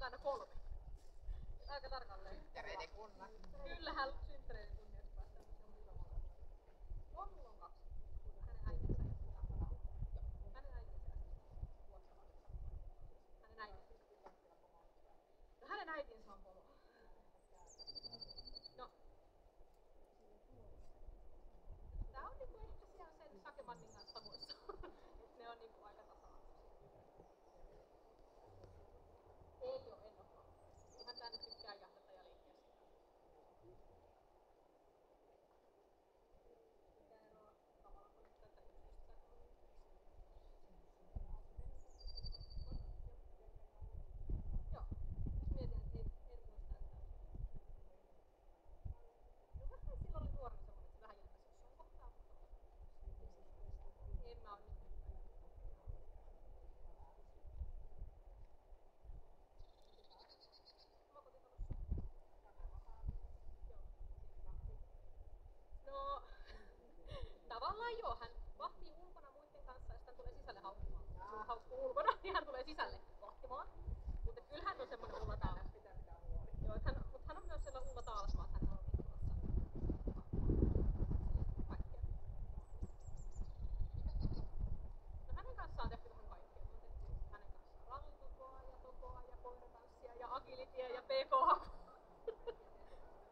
sanotaan aina 3. Aika tarkalleen. Synttäreiden kunnan. Kyllä, hän synttäreiden kunniaksi päästään. Mulla on 2. Hänen äitinsä ja hänen äitinsä hänen äitinsä on polo. No. Tää on niinku ehkä siellä sen Sakemannin kanssa samoissa. Ne on niinku aika tasa-arvoisia. Ei oo, en oo. Ihan tää nyt tykkää jahdata ja leikkiä sitä. Mikä eroa tavallaan on tätä yhdistä. Joo. Mietin, että en muista, että no vähän silloin oli nuorena semmonen, että se vähän jäntäsi jossain kohtaa, mutta en mä oo nyt no, tavallaan joo, hän vahtii ulkona muiden kanssa ja sitten tulee sisälle haukkumaan. Mun haukkuu ulkona, niin hän tulee sisälle vahtimaan. Mutta kyllä hän on semmonen Ulla Taalas. Joo, mut hän on myös sellainen Ulla Taalasmaa, että hän on ikkunassa kaikkea. No hänen kanssaan on tehty vähän kaikkea. Me on tehty hänen kanssaan rallitokoa ja koiratanssia ja agilityä ja pk-hakua.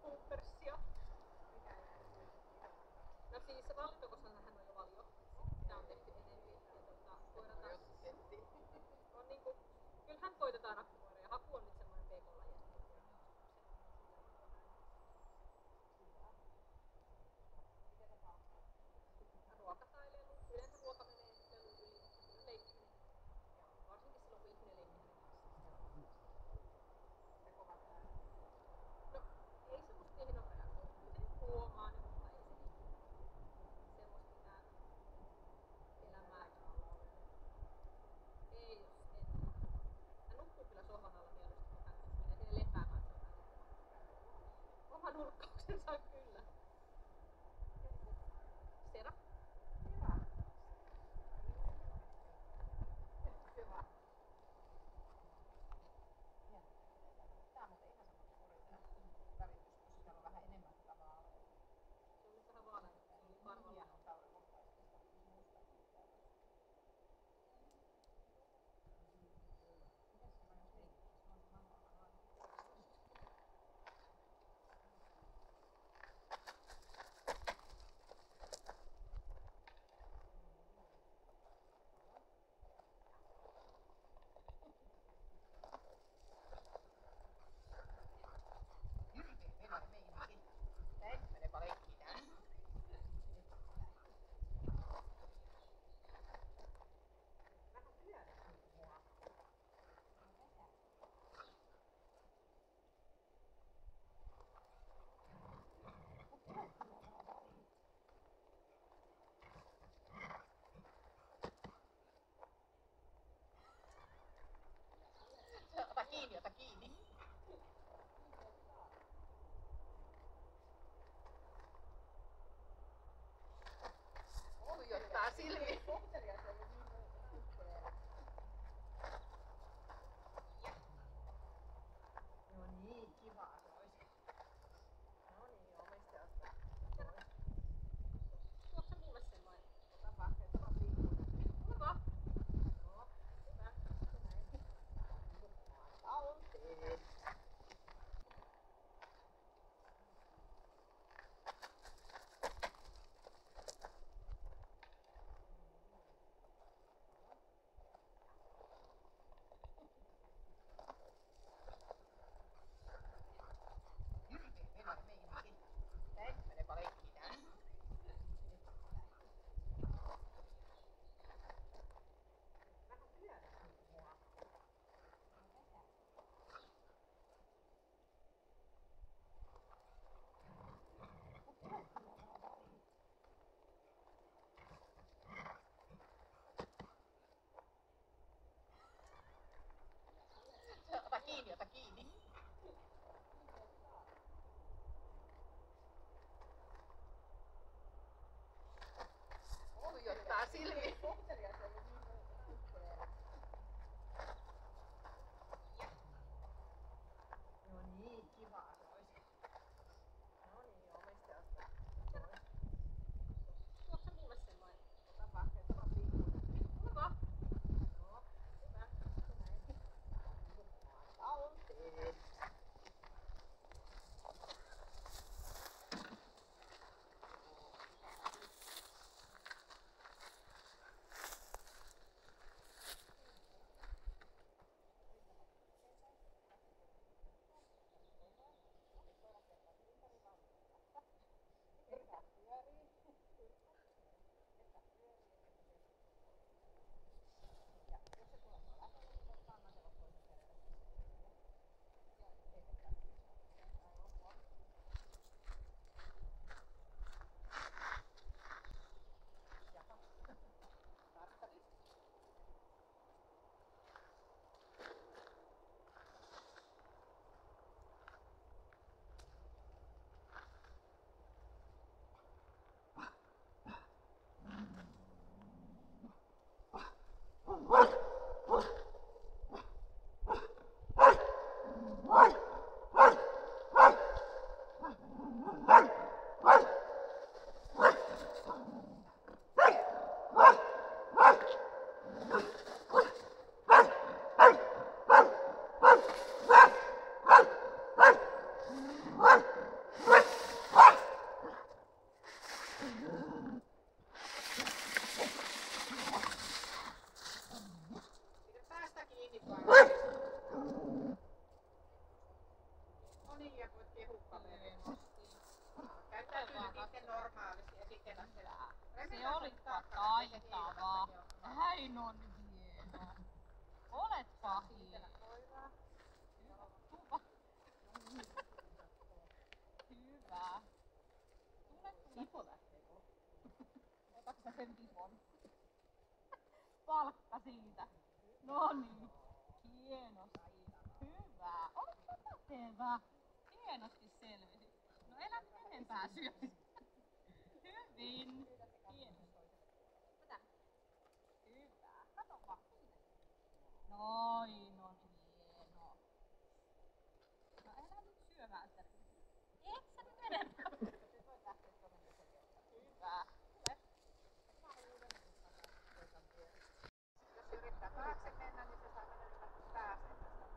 Coopersia. No siis rallitokossahan hän on jo valio. Sitä on tehty enemmän ja koiratanssi on niinku, kyllähän koitetaan aktivoida ja haku on nyt semmoinen pk-laji. Ruoka tai lelu. Yleensä ruoka menee lelun yli, mutta leikkiminen. Varsinkin silloin kun ihminen leikkii hänen kanssaan. No ei semmoista niihin ole reagoinut. Kyllä se nyt huomaa ne, mutta ei se niinku semmoista mitään elämää. Ei jos en. Hän nukkuu Pidä päästä kiinni vaan. No niin, ja voit kehua kaveria. Käyttäytyy nyt itse normaalisti ja sitten lähtee. Se olipa taitava. Näin on hieno. Oletpa hieno. Hyvä. Sipo lähtee kohta. Otatko sen tipon? Palkka siitä. Noniin. Hienosti. Hyvä. Oletpa pätevä. Hienosti selvisi. No elä nyt enempää syömistä. Hyvin. Hienosti. Hyvä. Kato vaan. Noin on hieno. No elä nyt syömään sitä. Et sä nyt enempää. Hyvä. Jos yrittää taakse mennä, niin se saa mennä yllätys pääsee tästä.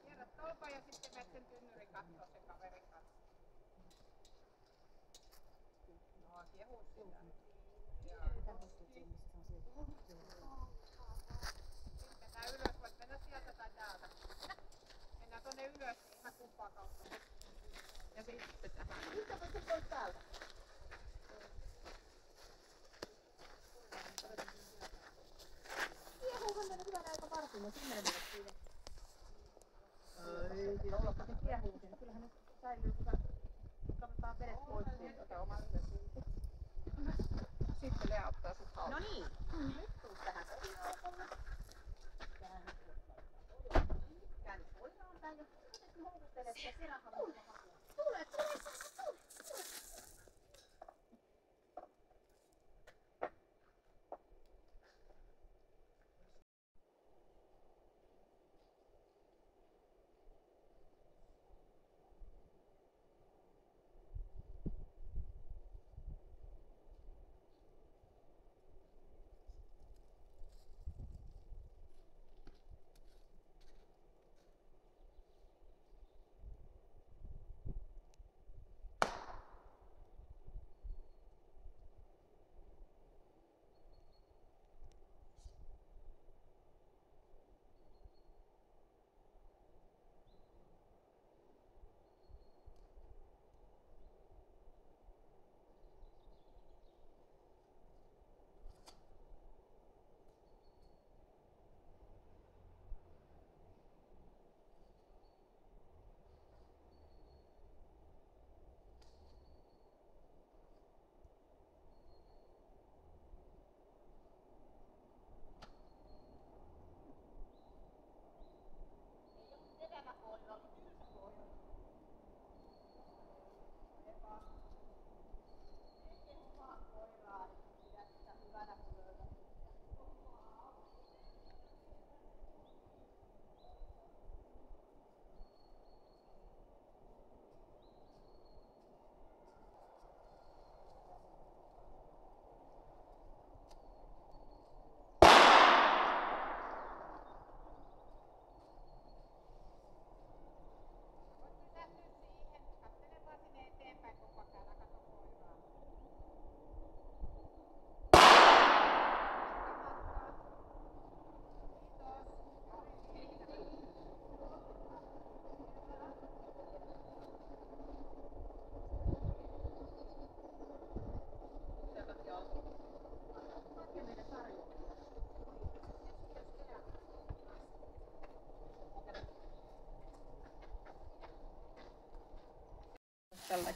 Kierrät tolpan ja sitten menet sen tynnyrin kattoo sen kaverin kanssa. No, kehu sitä. Mennään ylös, voit mennä sieltä tai täältä. Mennään tonne ylös, niin ihan kumpaa kautta. Ja sitten tähän. Mitä voit pois täältä? Kiehuuhan mennä hyvänä aika varsin, 10 minuuttia. Ei, vaikka se kiehuu, niin kyllähän ne säilyy, kun katsotaan vedet pois sieltä oman ylös. Sitten Lea ottaa sut haltuun. No niin, nyt tuut tähän kotiaukolle. Käänny poisaan päin ja jotenkin houkuttelet sitä selähalusta hakua. Tule!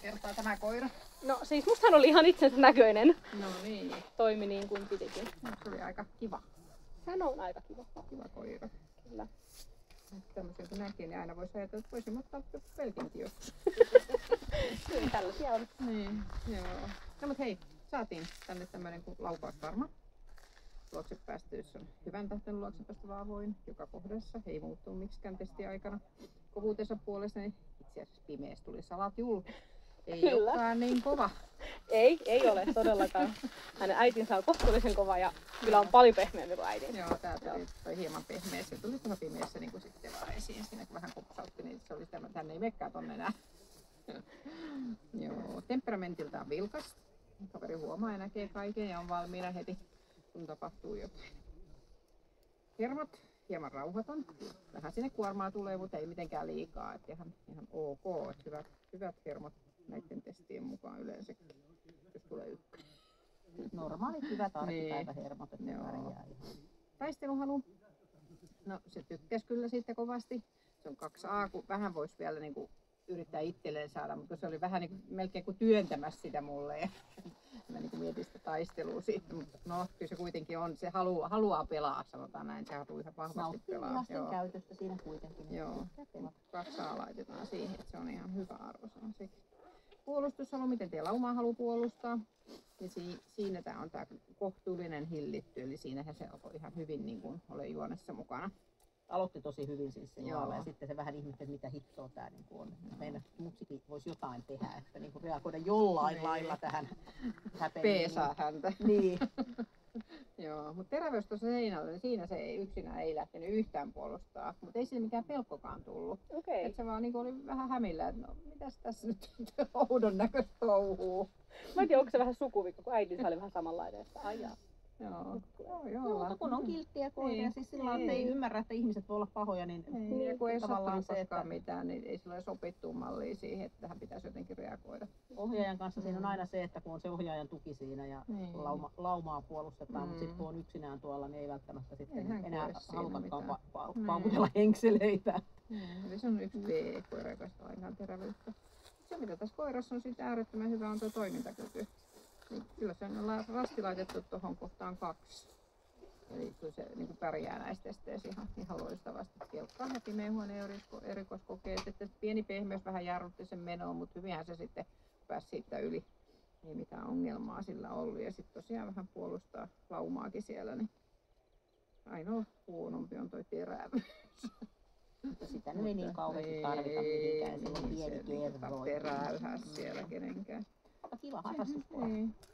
kertaa tämä koira? No siis mustahan oli ihan itsensä näköinen. No niin. Toimi niin kuin pitikin. Se oli aika kiva. Hän on aika kiva. Kiva koira. Kyllä. Tämmöisen kun näkee, niin aina voisi ajatella, että voisimme ottaa pelkinkin joskus. Kyllä tällaisia on. Niin, joo. No mut hei, saatiin tänne tämmönen kuin laukausvarma. Luoksepäästeys on hyvän tahtoinen luoksepäästävä avoin joka kohdassa. Ei muuttuu miksikään testiaikana. Kovuutensa puolesta niin itse asiassa pimeässä tuli salat julki. Ei olekaan niin kova. Ei ole todellakaan. Hänen äitinsä on kohtuullisen kova ja kyllä on paljon pehmeämpi kuin äitinsä. Joo, tää tuli hieman pehmeä. Se tuli tuohon pimeässä niin kuin sitten vaan esiin. Siinä kun vähän kopsautti, niin se oli sitä, että hän ei mekkää tonne enää. Joo, temperamentiltaan vilkas. Kaveri huomaa ja näkee kaiken ja on valmiina heti, kun tapahtuu jotain. Hermot, hieman rauhaton. Vähän sinne kuormaa tulee, mutta ei mitenkään liikaa. Että ihan ok. Että hyvät hermot näiden testien mukaan yleensäkin, jos tulee ykkönen. Normaalit hyvät arkipäivähermot, että pärjää. Taisteluhalu. No se tykkäsi kyllä siitä kovasti. Se on 2A, kun vähän voisi vielä niinku yrittää itselleen saada, mutta se oli vähän niinku, melkein kuin työntämässä sitä mulle. Ja mä niinku mietin sitä taistelua siitä, mutta no kyllä se kuitenkin on, se haluaa pelaa, sanotaan näin, se haluaa ihan vahvasti pelaa. Nauttii käytöstä siinä kuitenkin. Joo, 2A laitetaan siihen, että se on ihan hyvä arvosana sekin. Puolustushalu, miten teillä lauma haluaa puolustaa. Ja siinä tämä on tämä kohtuullinen hillitty, eli siinähän se on ihan hyvin niin kuin ole juonessa mukana. Aloitti tosi hyvin siis sen lailla ja sitten se vähän ihmetteli, mitä hittoa tämä niin on. Meillä mutsikin voisi jotain tehdä, että niin kuin reagoida jollain lailla tähän häpeniin. Peesaa häntä. Niin. Joo, mutta terävyys tuossa seinällä, niin siinä se ei yksinään ei lähtenyt yhtään puolustaa, mutta ei sillä mikään pelkkokaan tullut. Okei. Et se vaan niin oli vähän hämillä, että no mitäs tässä nyt oudon näköistä touhuu. Mä en tiedä, onko se vähän sukuvikko, kun äitinsä oli vähän samanlainen. Että ajaa. Joo, Mutta kun on kilttiä koiria, siis sillä lailla, että ei ymmärrä, että ihmiset voi olla pahoja, niin ja kun ei tavallaan sattunut se, koskaan että mitään, niin ei sillä ole sopittua mallia siihen, että tähän pitäisi jotenkin reagoida. ohjaajan kanssa siinä on aina se, että kun on se ohjaajan tuki siinä ja laumaa puolustetaan, mutta sitten kun on yksinään tuolla, niin ei välttämättä sitten enää halutakaan paukutella henkseleitä. Eli se on yksi B-koira, joka sitä aikaan terävyyttä. Se mitä tässä koirassa on sitten äärettömän hyvä on tuo toimintakyky. Niin kyllä se on rasti laitettu tuohon kohtaan 2. Eli kyllä se niin pärjää näistä testeissä ihan loistavasti. Kelkkaa heti meidän huoneen erikoiskokeet, että pieni pehmeys vähän jarrutti sen menoon, mutta hyvinhän se sitten pääsi siitä yli. Ei mitään ongelmaa sillä ollut ja sitten tosiaan vähän puolustaa laumaakin siellä, niin ainoa huonompi on toi terävyys. Mutta sitä nyt ei niin kauheasti tarvita mihinkään, se on pieni kerro. Teräyhä siellä kenenkään. Kiva harrastus.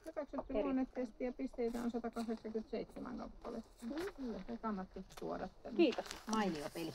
Hyväksytty luonnetesti ja pisteitä on 187 kappaletta. Kyllä se kannatti tuoda tänne. Kiitos. Mainio peli.